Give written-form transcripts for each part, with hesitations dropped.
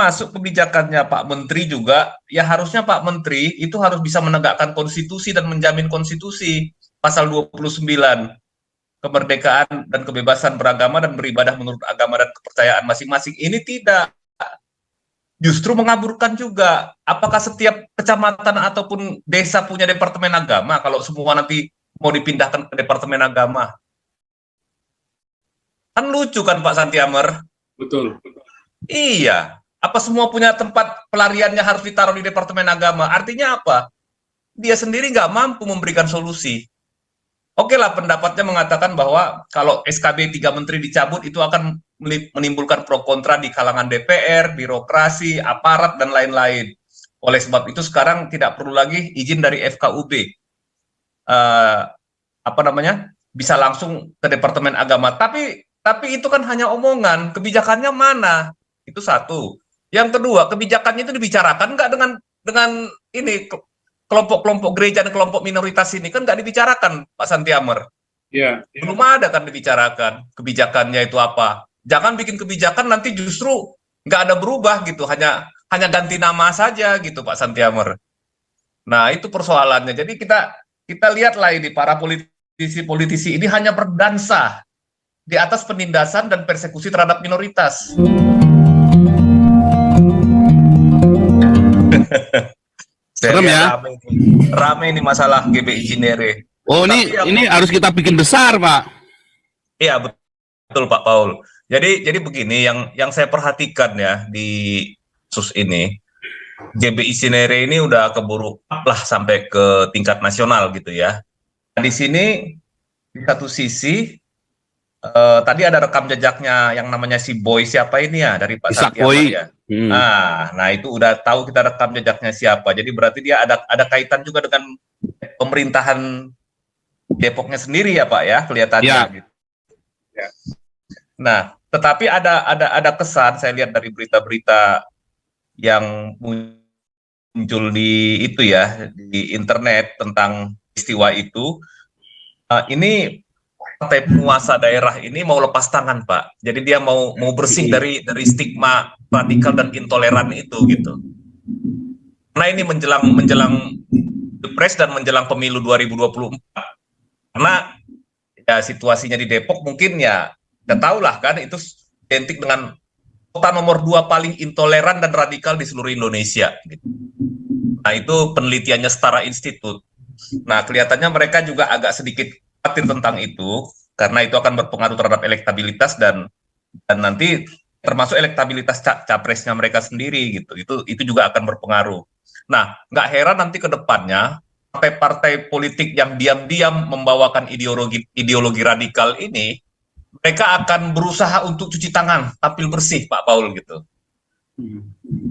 Termasuk kebijakannya Pak Menteri juga, ya harusnya Pak Menteri itu harus bisa menegakkan konstitusi dan menjamin konstitusi. Pasal 29, kemerdekaan dan kebebasan beragama dan beribadah menurut agama dan kepercayaan masing-masing. Ini tidak, justru mengaburkan juga. Apakah setiap kecamatan ataupun desa punya departemen agama kalau semua nanti mau dipindahkan ke departemen agama? Kan lucu kan Pak Santiamer? Betul. Iya. Apa semua punya tempat pelariannya harus ditaruh di departemen agama? Artinya apa? Dia sendiri nggak mampu memberikan solusi. Oke lah, pendapatnya mengatakan bahwa kalau SKB 3 menteri dicabut itu akan menimbulkan pro kontra di kalangan DPR, birokrasi, aparat, dan lain-lain. Oleh sebab itu sekarang tidak perlu lagi izin dari FKUB. Apa namanya? Bisa langsung ke Departemen Agama. Tapi itu kan hanya omongan, kebijakannya mana? Itu satu. Yang kedua, kebijakannya itu dibicarakan nggak dengan ini kelompok-kelompok gereja dan kelompok minoritas ini kan nggak dibicarakan, Pak Santiamer. Ya. Belum ada kan dibicarakan kebijakannya itu apa. Jangan bikin kebijakan nanti justru nggak ada berubah gitu, hanya ganti nama saja gitu, Pak Santiamer. Nah itu persoalannya. Jadi kita lihatlah ini para politisi ini hanya berdansa di atas penindasan dan persekusi terhadap minoritas. Serem ya? Rame ini masalah GBI Cinere. Oh, ini harus kita bikin besar, Pak. Iya, betul Pak Paul. Jadi begini yang saya perhatikan ya di kasus ini, GBI Cinere ini udah keburu lah sampai ke tingkat nasional gitu ya. Di sini di satu sisi tadi ada rekam jejaknya yang namanya si Boy siapa ini ya dari Pak Santiamer ya. Nah itu udah tahu kita rekam jejaknya siapa. Jadi berarti dia ada kaitan juga dengan pemerintahan Depoknya sendiri ya Pak ya kelihatannya. Ya. Gitu. Ya. Nah tetapi ada kesan saya lihat dari berita-berita yang muncul di itu ya di internet tentang peristiwa itu. Ini partai penguasa daerah ini mau lepas tangan Pak. Jadi dia mau bersih dari stigma radikal dan intoleran itu gitu. Nah ini menjelang Pilpres dan menjelang pemilu 2024. Karena ya situasinya di Depok mungkin ya kita tahu lah kan itu identik dengan kota nomor 2 paling intoleran dan radikal di seluruh Indonesia. Gitu. Nah itu penelitiannya Setara Institut. Nah kelihatannya mereka juga agak sedikit khawatir tentang itu karena itu akan berpengaruh terhadap elektabilitas dan nanti termasuk elektabilitas capresnya mereka sendiri gitu. Itu juga akan berpengaruh. Nah, nggak heran nanti ke depannya partai-partai politik yang diam-diam membawakan ideologi radikal ini mereka akan berusaha untuk cuci tangan, tampil bersih Pak Paul gitu.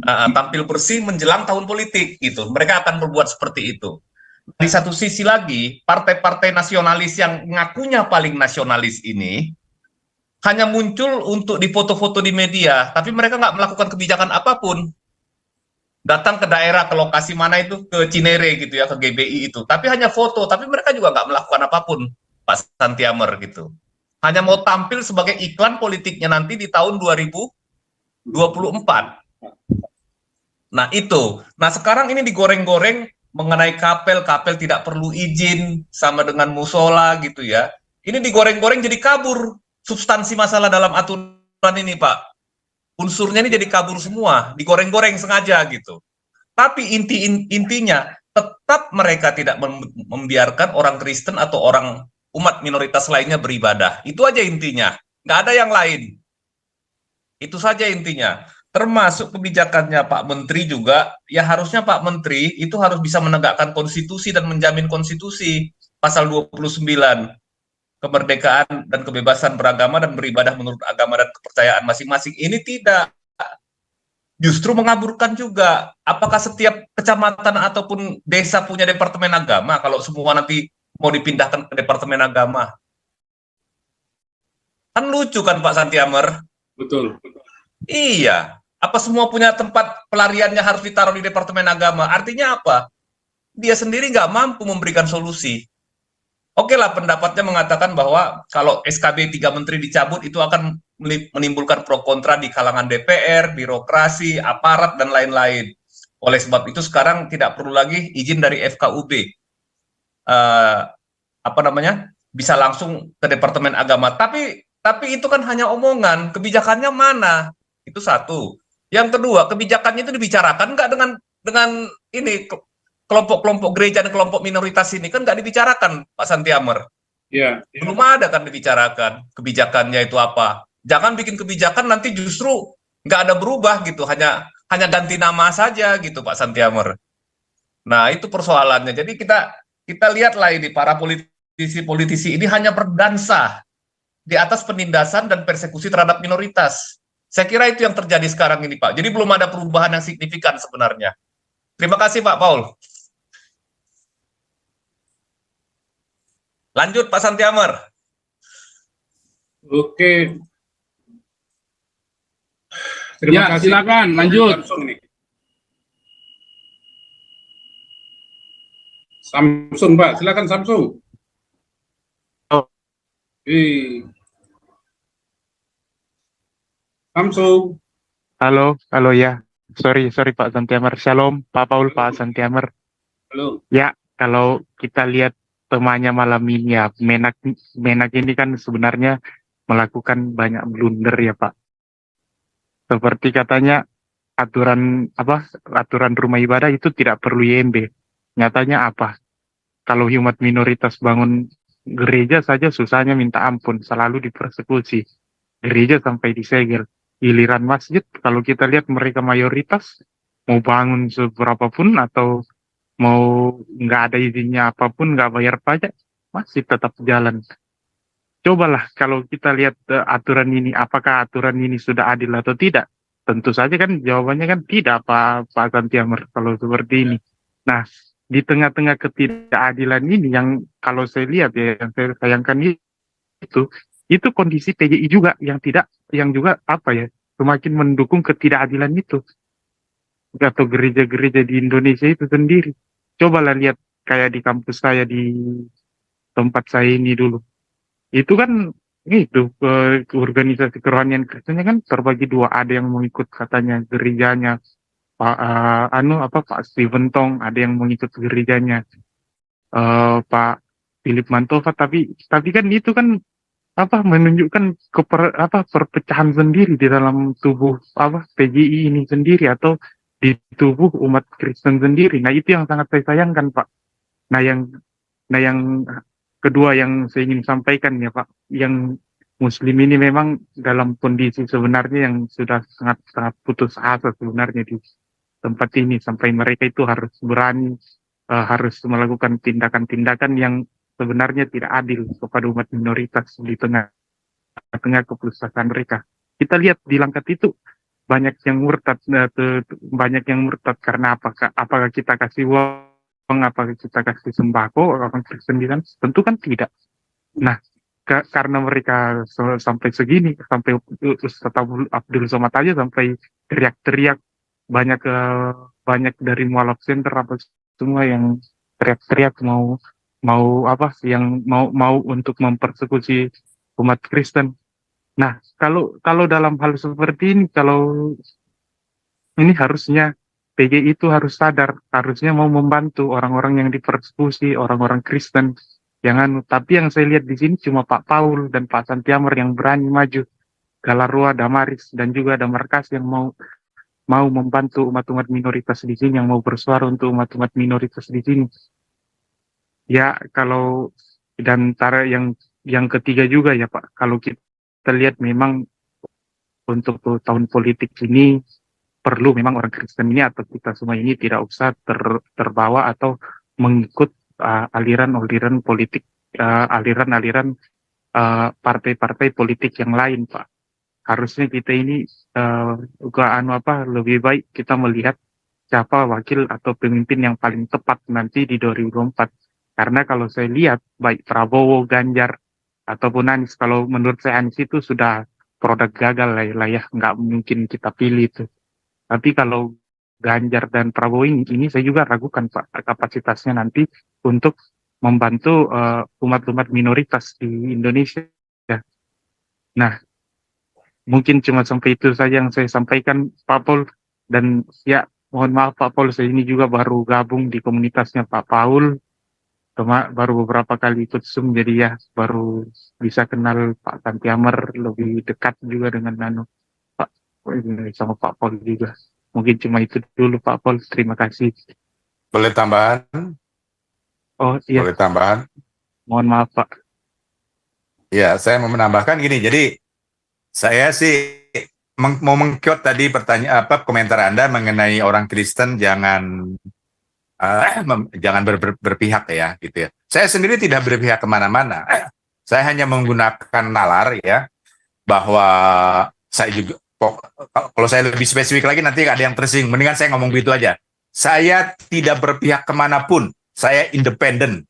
Tampil bersih menjelang tahun politik gitu. Mereka akan berbuat seperti itu. Di satu sisi lagi, partai-partai nasionalis yang ngakunya paling nasionalis ini hanya muncul untuk difoto-foto di media, tapi mereka nggak melakukan kebijakan apapun. Datang ke daerah, ke lokasi mana itu, ke Cinere gitu ya, ke GBI itu. Tapi hanya foto, tapi mereka juga nggak melakukan apapun, Pak Santiamer gitu. Hanya mau tampil sebagai iklan politiknya nanti di tahun 2024. Nah itu, nah sekarang ini digoreng-goreng, mengenai kapel tidak perlu izin sama dengan musola gitu ya. Ini digoreng-goreng jadi kabur substansi masalah dalam aturan ini Pak. Unsurnya ini jadi kabur semua, digoreng-goreng sengaja gitu. Tapi intinya tetap mereka tidak membiarkan orang Kristen atau orang umat minoritas lainnya beribadah. Itu aja intinya, nggak ada yang lain. Itu saja intinya. Termasuk kebijakannya Pak Menteri juga, ya harusnya Pak Menteri itu harus bisa menegakkan konstitusi dan menjamin konstitusi. Pasal 29, kemerdekaan dan kebebasan beragama dan beribadah menurut agama dan kepercayaan masing-masing. Ini tidak, justru mengaburkan juga. Apakah setiap kecamatan ataupun desa punya departemen agama kalau semua nanti mau dipindahkan ke departemen agama? Kan lucu kan Pak Santiamer? Betul. Iya. Apa semua punya tempat pelariannya harus ditaruh di departemen agama? Artinya apa? Dia sendiri nggak mampu memberikan solusi. Oke lah, pendapatnya mengatakan bahwa kalau SKB 3 menteri dicabut itu akan menimbulkan pro kontra di kalangan DPR, birokrasi, aparat, dan lain-lain. Oleh sebab itu sekarang tidak perlu lagi izin dari FKUB. Apa namanya? Bisa langsung ke Departemen Agama. Tapi itu kan hanya omongan, kebijakannya mana? Itu satu. Yang kedua, kebijakannya itu dibicarakan nggak dengan ini kelompok-kelompok gereja dan kelompok minoritas ini kan nggak dibicarakan, Pak Santiamer. Ya, Belum ada kan dibicarakan kebijakannya itu apa. Jangan bikin kebijakan nanti justru nggak ada berubah gitu, hanya ganti nama saja gitu, Pak Santiamer. Nah, itu persoalannya. Jadi kita lihatlah ini para politisi ini hanya berdansa di atas penindasan dan persekusi terhadap minoritas. Saya kira itu yang terjadi sekarang ini, Pak. Jadi belum ada perubahan yang signifikan sebenarnya. Terima kasih, Pak Paul. Lanjut, Pak Santiamer. oke. Terima Ya, kasih. silakan, lanjut. Samsung, Pak. Silakan Samsung. Oh. Samsung. Halo ya. Sorry Pak Santiamer. Shalom Pak Paul, Pak Santiamer. Halo. Ya, kalau kita lihat temanya malam ini ya, Menak ini kan sebenarnya melakukan banyak blunder ya Pak. Seperti katanya aturan rumah ibadah itu tidak perlu YMB. Nyatanya apa? Kalau umat minoritas bangun gereja saja susahnya minta ampun, selalu dipersekusi. Gereja sampai disegel. Giliran masjid, kalau kita lihat mereka mayoritas mau bangun seberapa pun atau mau nggak ada izinnya apapun, nggak bayar pajak, masih tetap jalan. Cobalah kalau kita lihat aturan ini, apakah aturan ini sudah adil atau tidak? Tentu saja kan jawabannya kan tidak, Pak Santiamer, kalau seperti ini. Nah, di tengah-tengah ketidakadilan ini yang kalau saya lihat ya, yang saya sayangkan itu kondisi PGI juga yang juga semakin mendukung ketidakadilan itu atau gereja-gereja di Indonesia itu sendiri. Cobalah lihat kayak di kampus saya di tempat saya ini dulu. Itu kan organisasi kerohanian Kristennya kan terbagi dua, ada yang mengikut katanya gerejanya Pak Steven Tong, ada yang mengikut gerejanya Pak Philip Mantova, tapi kan itu kan menunjukkan perpecahan sendiri di dalam tubuh PGI ini sendiri atau di tubuh umat Kristen sendiri. Nah, itu yang sangat saya sayangkan, Pak. Nah, yang kedua yang saya ingin sampaikan ya, Pak, yang Muslim ini memang dalam kondisi sebenarnya yang sudah sangat putus asa sebenarnya di tempat ini, sampai mereka itu harus berani harus melakukan tindakan-tindakan yang sebenarnya tidak adil kepada umat minoritas di tengah keputusasaan mereka. Kita lihat di Langkat itu banyak yang murtad karena apakah kita kasih uang, apakah kita kasih sembako orang Kristen di sana? Tentu kan tidak. Nah, karena mereka sampai segini, sampai Ustaz Abdul Somad aja sampai teriak-teriak, banyak dari mualaf center semua yang teriak-teriak mau untuk mempersekusi umat Kristen. Nah, kalau dalam hal seperti ini, kalau ini harusnya PGI itu harus sadar, harusnya mau membantu orang-orang yang dipersekusi, orang-orang Kristen. Tapi yang saya lihat di sini cuma Pak Paul dan Pak Santiamer yang berani maju. Galarua, Damaris, dan juga Damarkas yang mau membantu umat-umat minoritas di sini, yang mau bersuara untuk umat-umat minoritas di sini. Ya, kalau dan yang ketiga juga ya Pak, kalau kita lihat memang untuk tahun politik ini perlu memang orang Kristen ini atau kita semua ini tidak usah terbawa atau mengikut aliran-aliran politik, aliran-aliran partai-partai politik yang lain, Pak. Harusnya kita ini lebih baik kita melihat siapa wakil atau pemimpin yang paling tepat nanti di 2024. Karena kalau saya lihat baik Prabowo, Ganjar ataupun Anies, kalau menurut saya Anies itu sudah produk gagal lah ya, nggak mungkin kita pilih itu. Tapi kalau Ganjar dan Prabowo ini saya juga ragukan Pak kapasitasnya nanti untuk membantu umat-umat minoritas di Indonesia. Nah, Mungkin cuma sampai itu saja yang saya sampaikan, Pak Paul. Dan ya, mohon maaf Pak Paul, saya ini juga baru gabung di komunitasnya Pak Paul. Baru beberapa kali ikut Zoom, jadi ya baru bisa kenal Pak Tantiamer lebih dekat juga dengan Pak sama Pak Paul juga. Mungkin cuma itu dulu Pak Paul. Terima kasih. Boleh tambahan? Oh iya, Boleh tambahan? mohon maaf Pak. Ya, saya mau menambahkan gini. Jadi saya sih mau mengkot tadi pertanyaan komentar Anda mengenai orang Kristen jangan jangan berpihak ya, gitu ya. Saya sendiri tidak berpihak kemana-mana. Saya hanya menggunakan nalar ya, bahwa saya juga kalau saya lebih spesifik lagi nanti ada yang tersinggung. Mendingan saya ngomong begitu aja. Saya tidak berpihak kemanapun. Saya independen.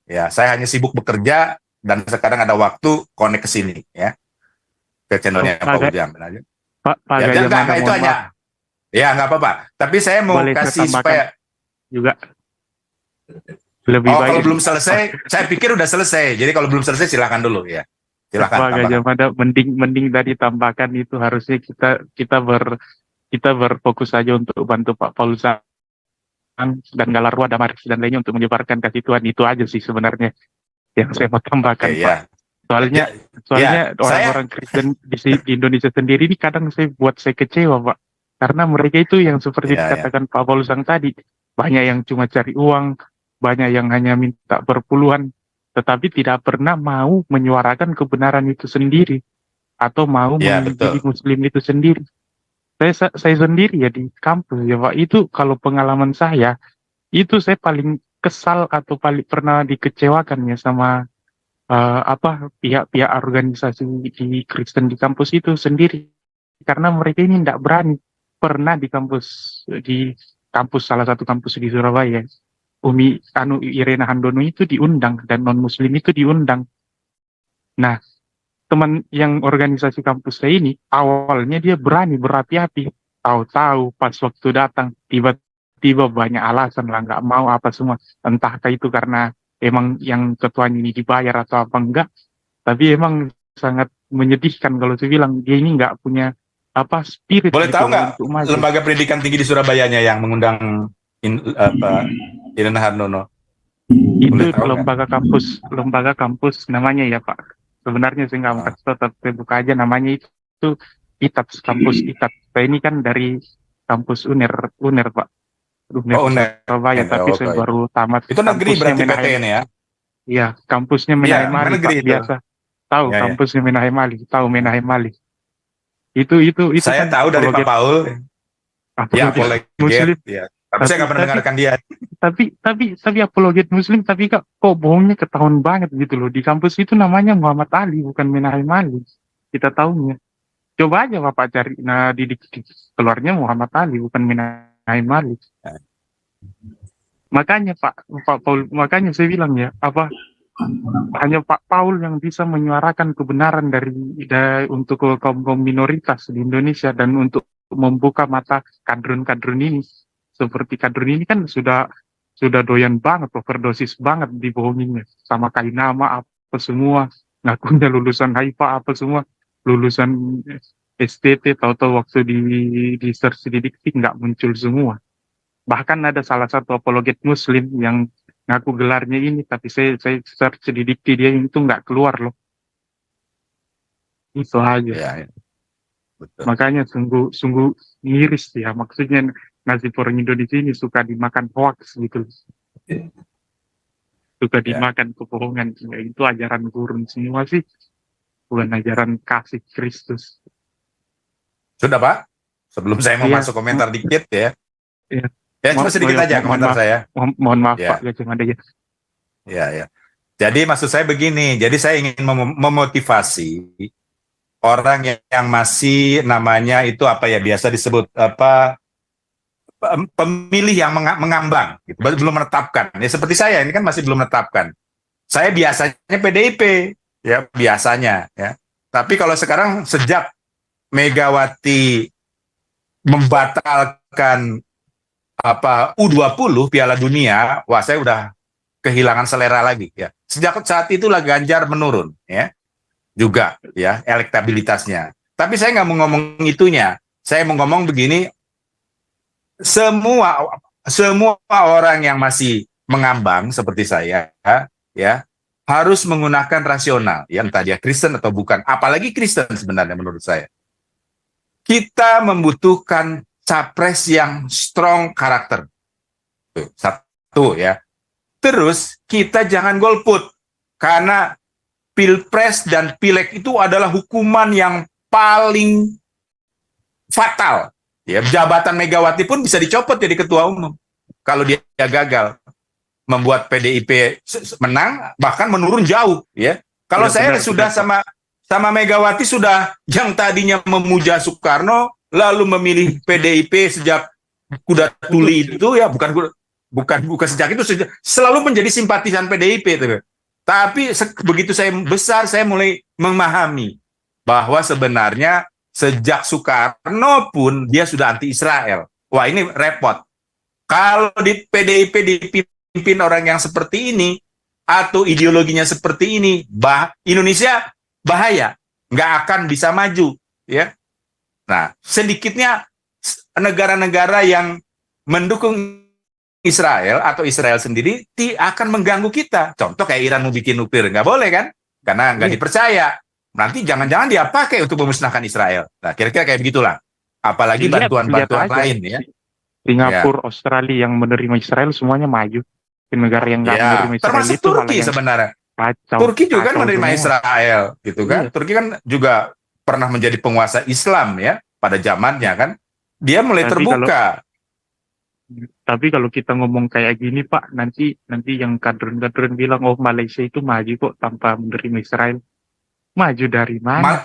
Ya, saya hanya sibuk bekerja dan sekarang ada waktu connect ke sini ya. Ke channelnya Pak Ujang aja. Pak Ya, Gajah enggak, Mada, itu mohon aja. maaf. Ya, nggak apa-apa. Tapi saya mau Boleh saya kasih tambahkan supaya juga lebih kalau baik. belum selesai, saya pikir udah selesai. Jadi kalau belum selesai silakan dulu ya. Silakan Pak Gajah tambahkan. Mada, mending tadi tambahkan itu, harusnya kita berfokus saja untuk bantu Pak Paul dan Galarwa Damaris dan lainnya untuk menyebarkan kasih Tuhan. Itu aja sih sebenarnya yang saya mau tambahkan, Oke, Pak. ya. Soalnya Ya, orang-orang Kristen di Indonesia sendiri ini kadang saya kecewa, Pak. Karena mereka itu yang seperti Ya, ya. dikatakan Pak Paul tadi, banyak yang cuma cari uang, banyak yang hanya minta berpuluhan, tetapi tidak pernah mau menyuarakan kebenaran itu sendiri atau mau Ya, menjadi betul. Muslim itu sendiri. Saya sendiri ya di kampus ya Pak, itu kalau pengalaman saya, itu saya paling kesal atau paling pernah dikecewakan ya sama pihak-pihak organisasi di Kristen di kampus itu sendiri, karena mereka ini tidak berani. Pernah di kampus salah satu kampus di Surabaya, Irena Handono itu diundang dan non Muslim itu diundang. Nah, teman yang organisasi kampus saya ini awalnya dia berani berapi-api, tahu-tahu pas waktu datang tiba-tiba banyak alasan lah, nggak mau apa semua, entahkah itu karena emang yang ketuanya ini dibayar atau apa enggak, tapi emang sangat menyedihkan kalau saya bilang dia ini nggak punya spirit Boleh gitu tahu loh nggak untuk maju. lembaga pendidikan tinggi di Surabayanya yang mengundang Irena Hardono? Itu Boleh tahu nggak? lembaga kampus namanya ya Pak. Sebenarnya saya nggak mau kasih tahu, tapi saya buka aja namanya itu ITAPS, kampus ITAPS. Saya ini kan dari kampus UNER Pak. Oh, UNER. Surabaya, tapi saya baru tamat. Itu negeri kampusnya berarti Menahem. PTN ya? Iya, kampusnya Iya, Menahem Ali, negeri Pak, itu. biasa. Tahu Ya, ya. kampusnya Menahem Ali, tahu Menahem Ali. Itu Saya kan tahu dari Pak Paul. Ya, apologet apologet. Muslim. Ya. Tapi saya nggak pernah dengarkan dia. Tapi apologet Muslim, tapi kok bohongnya ketahuan banget gitu loh. Di kampus itu namanya Muhammad Ali, bukan Menahem Ali. Kita tahunya. Coba aja Bapak cari, di keluarnya Muhammad Ali, bukan Menahem Ali. Makanya Pak Paul, makanya saya bilang ya, hanya Pak Paul yang bisa menyuarakan kebenaran untuk kaum minoritas di Indonesia dan untuk membuka mata kadrun-kadrun ini. Seperti kadrun ini kan sudah doyan banget, overdosis banget dibohonginnya sama Kainama apa semua, ngakunya lulusan HIPA apa semua, lulusan STT, tahu-tahu waktu di search di Dikti nggak muncul semua. Bahkan ada salah satu apologet Muslim yang ngaku gelarnya ini, tapi saya search di Dikti dia itu nggak keluar loh. Itu aja. Ya, ya. Betul. Makanya sungguh miris ya, maksudnya nasib orang Indonesia ini suka dimakan hoax gitu, suka dimakan kebohongan. Ya, itu ajaran gurun semua sih, bukan ajaran kasih Kristus. Sudah Pak, sebelum saya mau masuk komentar dikit ya. Iya. Ya cuma sedikit aja komentar saya. Mohon maaf Ya. Pak, cuma aja. Ya. Jadi maksud saya begini, jadi saya ingin memotivasi orang yang masih namanya itu biasa disebut pemilih yang mengambang, gitu, belum menetapkan. Ya seperti saya ini kan masih belum menetapkan. Saya biasanya PDIP, ya biasanya, ya. Tapi kalau sekarang sejak Megawati membatalkan U20 Piala Dunia, wah saya udah kehilangan selera lagi, ya. Sejak saat itulah Ganjar menurun, ya, juga, ya, elektabilitasnya. Tapi saya nggak mau ngomong itunya. Saya mau ngomong begini, semua orang yang masih mengambang seperti saya, ya, harus menggunakan rasional, yang tadi ya Kristen atau bukan. Apalagi Kristen sebenarnya menurut saya. Kita membutuhkan capres yang strong karakter. Tuh, satu ya. Terus kita jangan golput, karena Pilpres dan Pileg itu adalah hukuman yang paling fatal. Ya, jabatan Megawati pun bisa dicopot jadi ketua umum kalau dia gagal, membuat PDIP menang bahkan menurun jauh. Ya, kalau saya sudah sama Megawati sudah, yang tadinya memuja Soekarno lalu memilih PDIP sejak kuda tuli itu, ya bukan sejak itu, selalu menjadi simpatisan PDIP itu. Tapi begitu saya besar, saya mulai memahami bahwa sebenarnya sejak Soekarno pun dia sudah anti-Israel. Wah, ini repot. Kalau di PDIP dipimpin orang yang seperti ini, atau ideologinya seperti ini, Indonesia bahaya. Nggak akan bisa maju. Ya. Nah, sedikitnya negara-negara yang mendukung Israel atau Israel sendiri akan mengganggu kita. Contoh kayak Iran mau bikin nuklir, nggak boleh kan? Karena nggak dipercaya. Nanti jangan-jangan dia pakai untuk memusnahkan Israel. Nah, kira-kira kayak begitulah. Apalagi bantuan-bantuan lain ya. Singapura, Australia yang menerima Israel semuanya maju. Di negara yang nggak menerima Israel termasuk itu Turki sebenarnya. Kacau, Turki juga kan menerima semua. Israel, gitu kan? Iya. Turki kan juga pernah menjadi penguasa Islam ya pada zamannya kan. Dia mulai terbuka. Tapi kalau kita ngomong kayak gini Pak, nanti yang kadrun-kadrun bilang, oh Malaysia itu maju kok tanpa menerima Israel. Maju dari mana?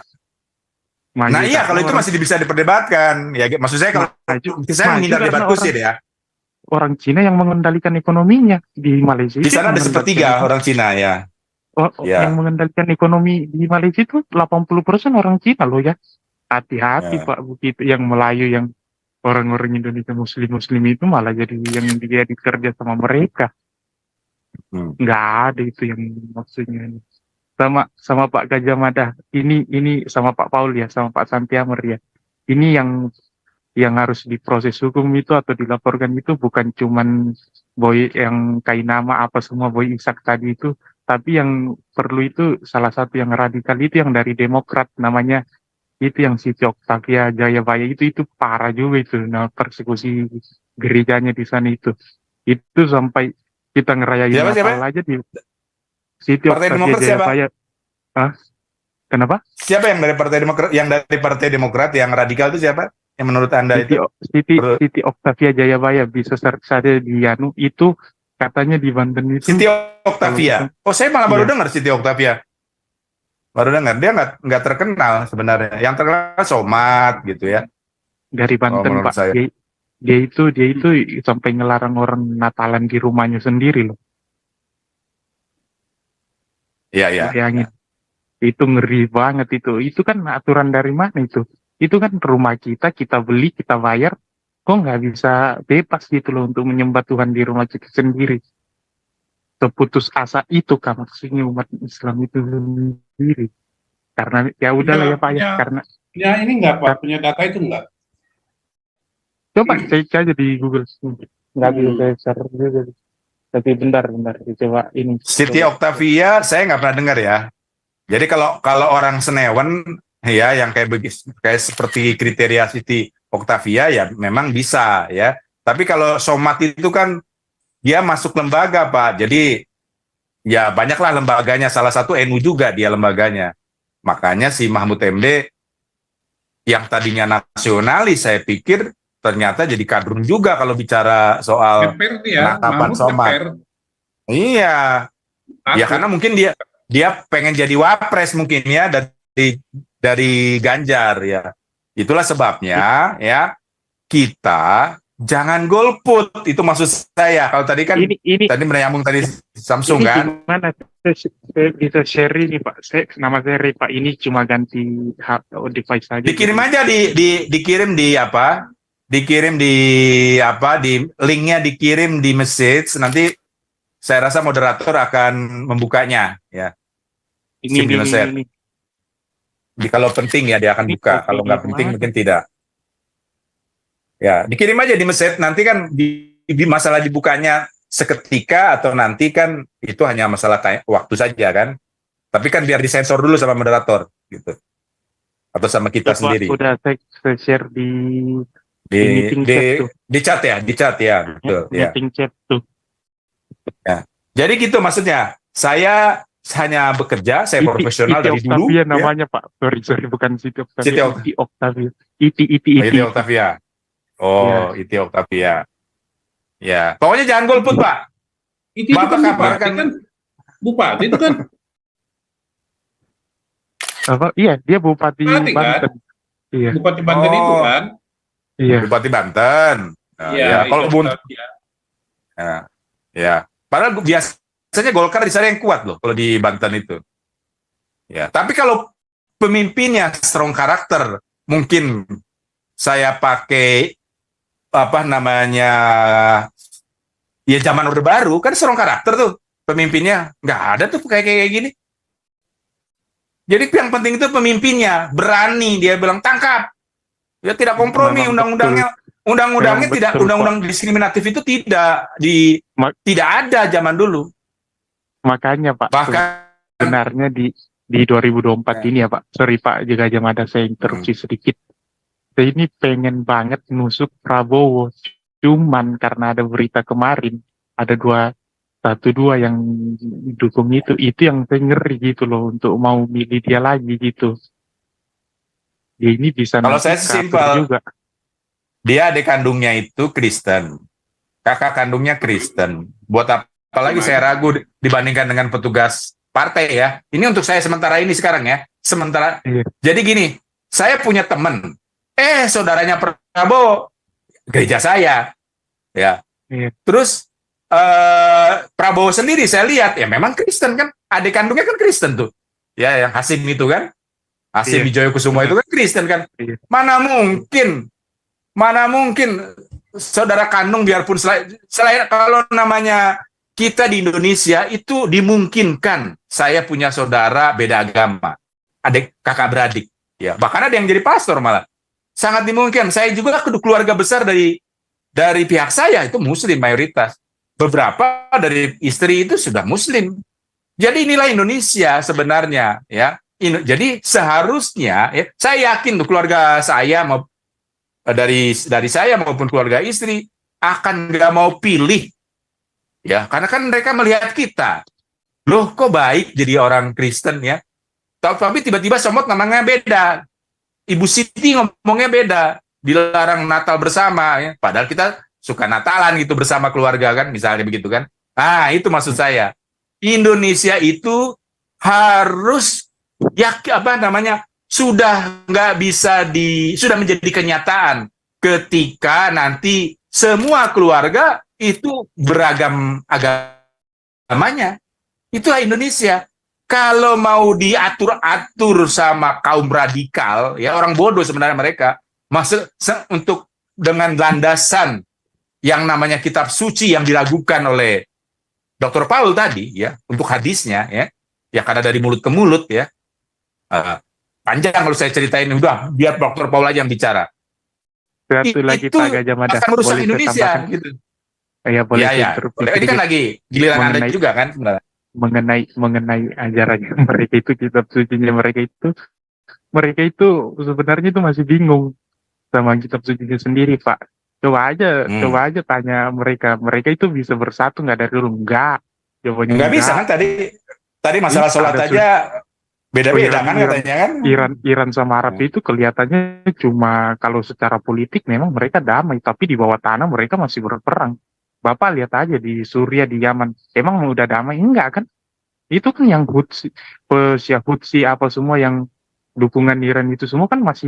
Nah iya, kalau itu masih bisa diperdebatkan. Ya, maksud saya kalau saya menghindar debat kusir ya. Orang Cina yang mengendalikan ekonominya di Malaysia. Di sana ada sepertiga orang Cina ya. Yang mengendalikan ekonomi di Malaysia itu 80% orang Cina loh ya. Hati-hati Pak, begitu yang Melayu, yang orang-orang Indonesia Muslim itu malah jadi yang dia dikerja sama mereka. Nggak ada itu yang maksudnya. Sama Pak Gajah Mada, ini sama Pak Paul ya, sama Pak Santiamer ya. Ini yang harus diproses hukum itu atau dilaporkan itu bukan cuman Boy yang Kainama apa semua Boy Ishak tadi itu, tapi yang perlu itu salah satu yang radikal itu yang dari Demokrat namanya itu yang Siti Octavia Jayabaya itu parah juga itu. Nah, persekusi gerejanya di sana itu sampai kita ngerayain Natal aja di Siti Octavia Jayabaya. Kenapa? Siapa yang dari Partai Demokrat? Yang dari Partai Demokrat yang radikal itu siapa? Yang menurut Anda Siti Octavia Jayabaya, bisa search saja di Yanu itu, katanya di Banten itu. Siti Octavia. Oh, saya malah baru dengar Siti Octavia. Baru dengar, dia nggak terkenal sebenarnya. Yang terkenal Somad gitu ya. Dari Banten Pak. Dia itu sampai ngelarang orang Natalan di rumahnya sendiri loh. Iya. Bayangin. Itu ngeri banget itu. Itu kan aturan dari mana itu? Itu kan rumah kita beli, kita bayar. Kok nggak bisa bebas gitu loh untuk menyembah Tuhan di rumah kita sendiri? Seputus asa itu kan maksudnya umat Islam itu sendiri. Karena ya udahlah ya Pak ya. Karena ya ini enggak Pak, punya data itu enggak. Coba cek aja di Google. Nggak bisa share juga. Tapi bentar coba ini. Siti Octavia saya nggak pernah dengar ya. Jadi kalau orang Senewan ya yang kayak seperti kriteria Siti Octavia ya memang bisa ya. Tapi kalau Somad itu kan dia masuk lembaga Pak. Jadi ya banyaklah lembaganya. Salah satu NU juga dia lembaganya. Makanya si Mahfud MD yang tadinya nasionalis saya pikir ternyata jadi kadrun juga kalau bicara soal penangkapan Somad. Iya. Ya karena mungkin dia pengen jadi wapres mungkin ya dari Ganjar ya. Itulah sebabnya ya kita jangan golput, itu maksud saya. Kalau tadi kan tadi menyambung tadi Samsung ini kan. Gimana bisa share ini Pak? Nama saya Pak, ini cuma ganti device saja. Dikirim aja dikirim di apa? Dikirim di linknya dikirim di message, nanti saya rasa moderator akan membukanya ya. Ini. Kalau penting ya dia akan buka, kalau nggak penting mungkin tidak. Ya, dikirim aja di mesej, nanti kan di masalah dibukanya seketika atau nanti kan itu hanya masalah waktu saja kan. Tapi kan biar disensor dulu sama moderator gitu. Atau sama kita sendiri. Udah saya share di meeting di, chat tuh. di chat ya, betul ya. Meeting chat tuh. Ya. Jadi gitu maksudnya. Saya hanya bekerja, saya profesional dari dulu. Octavia namanya Pak. Sorry bukan Siti Octavia. Siti Octavia. Iti Octavia. Oh, ya. Iti Octavia. Ya, pokoknya jangan golput, Pak. Itu kan bupati kan. Bupati itu kan. Apa? Iya, dia Bupati Banten. Kan? Iya. Bupati Banten itu kan. Iya. Bupati Banten. Nah, ya, kalau ya. Padahal biasanya Golkar di sana yang kuat loh kalau di Banten itu. Ya, tapi kalau pemimpinnya strong karakter, mungkin saya pakai apa namanya, ya zaman Orde Baru kan strong karakter tuh pemimpinnya, nggak ada tuh kayak gini. Jadi yang penting itu pemimpinnya berani, dia bilang tangkap, dia tidak kompromi. Undang-undangnya tidak, undang-undang diskriminatif itu tidak ada zaman dulu. Makanya Pak, sebenarnya di 2024 ini ya Pak, sorry Pak, jika aja ada saya interupsi sedikit. Saya ini pengen banget nusuk Prabowo, cuman karena ada berita kemarin, ada dua yang dukung itu yang saya ngeri gitu loh, untuk mau milih dia lagi gitu. Dia ini bisa, kalau saya simpel juga. Dia adik kandungnya itu Kristen, kakak kandungnya Kristen. Buat apa lagi saya ragu dibandingkan dengan petugas partai ya. Ini untuk saya sementara ini sekarang ya. Sementara. Iya. Jadi gini, saya punya teman, saudaranya Prabowo gereja saya, ya. Iya. Terus Prabowo sendiri saya lihat ya memang Kristen kan, adik kandungnya kan Kristen tuh, ya yang Hasim itu kan, Hasim Wijoyokusumo itu kan Kristen kan. Iya. Mana mungkin saudara kandung, biarpun selain kalau namanya kita di Indonesia itu dimungkinkan saya punya saudara beda agama, adik kakak beradik, ya bahkan ada yang jadi pastor malah, sangat dimungkinkan. Saya juga keluarga besar dari pihak saya itu Muslim mayoritas, beberapa dari istri itu sudah Muslim. Jadi inilah Indonesia sebenarnya ya. Jadi seharusnya ya, saya yakin tuh keluarga saya mau dari saya maupun keluarga istri akan nggak mau pilih ya, karena kan mereka melihat kita, loh kok baik jadi orang Kristen ya, tapi tiba-tiba somot namanya beda, Ibu Siti ngomongnya beda, dilarang Natal bersama ya, padahal kita suka Natalan gitu bersama keluarga kan, misalnya begitu kan. Itu maksud saya, Indonesia itu harus sudah nggak bisa sudah menjadi kenyataan ketika nanti semua keluarga itu beragam agamanya. Itulah Indonesia. Kalau mau diatur-atur sama kaum radikal, ya orang bodoh sebenarnya mereka, masuk untuk dengan landasan yang namanya kitab suci yang diragukan oleh Dr. Paul tadi, ya, untuk hadisnya, ya karena dari mulut ke mulut, ya. Panjang kalau saya ceritain, udah biar Dr. Paul aja yang bicara. Satu lagi Pak Gajah Mada, akan merusak Indonesia gitu. Ya boleh. Ini kan lagi giliran Anda juga kan sebenarnya. Mengenai ajarannya mereka itu, kitab sucinya mereka itu sebenarnya itu masih bingung sama kitab sucinya sendiri Pak. Coba aja tanya mereka itu bisa bersatu nggak dari dulu? Enggak. Nggak bisa kan, tadi masalah sholat aja beda-beda kan katanya kan. Iran sama Arab itu kelihatannya cuma kalau secara politik memang mereka damai, tapi di bawah tanah mereka masih berperang. Bapak lihat aja di Suriah, di Yaman, emang udah damai? Enggak kan? Itu kan yang Hutsi apa semua yang dukungan Iran itu semua kan masih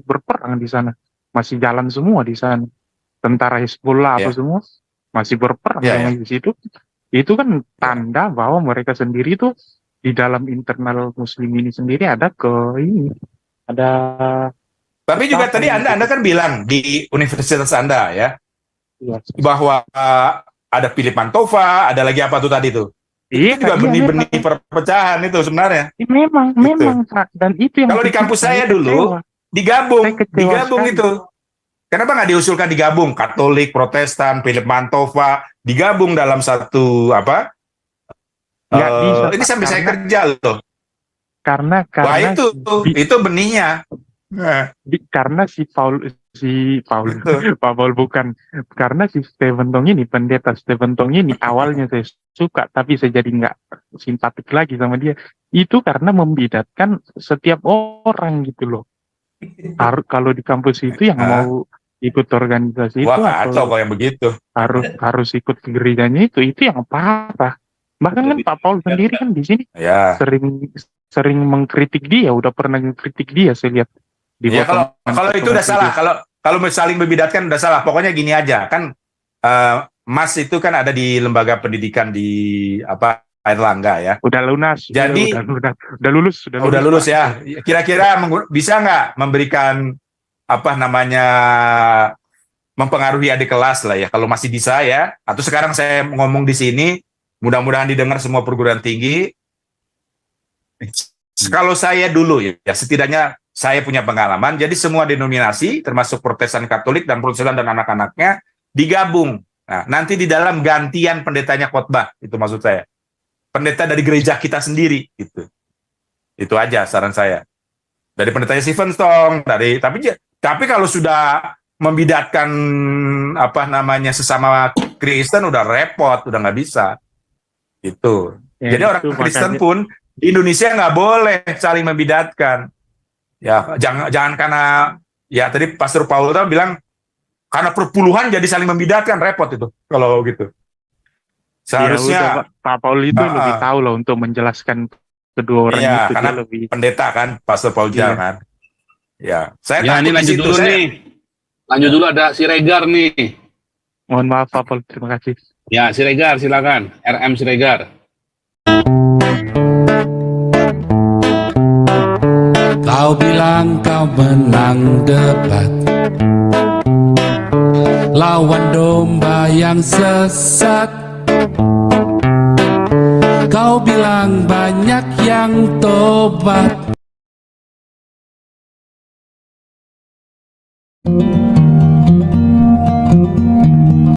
berperang di sana, masih jalan semua di sana. Tentara Hezbollah apa semua masih berperang di situ. Itu kan tanda bahwa mereka sendiri tuh di dalam internal Muslim ini sendiri ada. Tapi juga tadi Anda kan bilang di universitas Anda ya, bahwa ada Philip Mantova, ada lagi apa tuh tadi tuh? Iya, juga iya, benih-benih memang. perpecahan itu sebenarnya. Memang Pak. Dan itu yang Kalau di bikin kampus saya kecewa. dulu digabung Saya kecewa sekali. itu. Kenapa nggak diusulkan digabung Katolik, Protestan, Philip Mantova digabung dalam satu apa? Nggak bisa, Ini Pak, sampai saya karena- kerja loh. Karena Wah itu benihnya. Nah, karena si Paul Betul. Pak Paul bukan, karena si Stephen Tong ini, pendeta Stephen Tong ini awalnya saya suka, tapi saya jadi nggak simpatik lagi sama dia. Itu karena membidatkan setiap orang gitu loh. Kalau di kampus itu yang mau ikut organisasi itu Wah kacau atau kalau yang begitu. harus ikut ke gerejanya itu yang parah. Bahkan kan Pak Paul sendiri kan di sini Ya. sering mengkritik dia, udah pernah mengkritik dia saya lihat di Ya kalau itu udah salah. Kalau saling membidatkan udah salah. Pokoknya gini aja kan. Mas itu kan ada di lembaga pendidikan di Airlangga ya. Udah lunas. Jadi udah lulus. Udah lulus ya. Kira-kira bisa nggak memberikan mempengaruhi adik kelas lah ya. Kalau masih bisa ya. Atau sekarang saya ngomong di sini, mudah-mudahan didengar semua perguruan tinggi. Kalau saya dulu ya, setidaknya saya punya pengalaman. Jadi semua denominasi, termasuk Protestan, Katolik dan Protestan dan anak-anaknya digabung. Nah, nanti di dalam gantian pendetanya khotbah, itu maksud saya. Pendeta dari gereja kita sendiri, gitu. Itu aja saran saya. Dari pendetanya Stephen Tong, tapi kalau sudah membidatkan sesama Kristen udah repot, udah nggak bisa. Itu. Ya, jadi orang Kristen pun di Indonesia nggak boleh saling membidatkan. Ya, jangan karena ya tadi Pastor Paul bilang karena perpuluhan jadi saling membidatkan, repot itu kalau gitu. Seharusnya Pak Paul itu lebih tahu loh untuk menjelaskan kedua orang itu, karena lebih pendeta kan, Pastor Paul kan. Ya, saya ini lanjut dulu nih. Lanjut dulu, ada Siregar nih. Mohon maaf Pak Paul, terima kasih. Ya, Siregar silakan. RM Siregar. Kau bilang kau menang debat, lawan domba yang sesat. Kau bilang banyak yang tobat,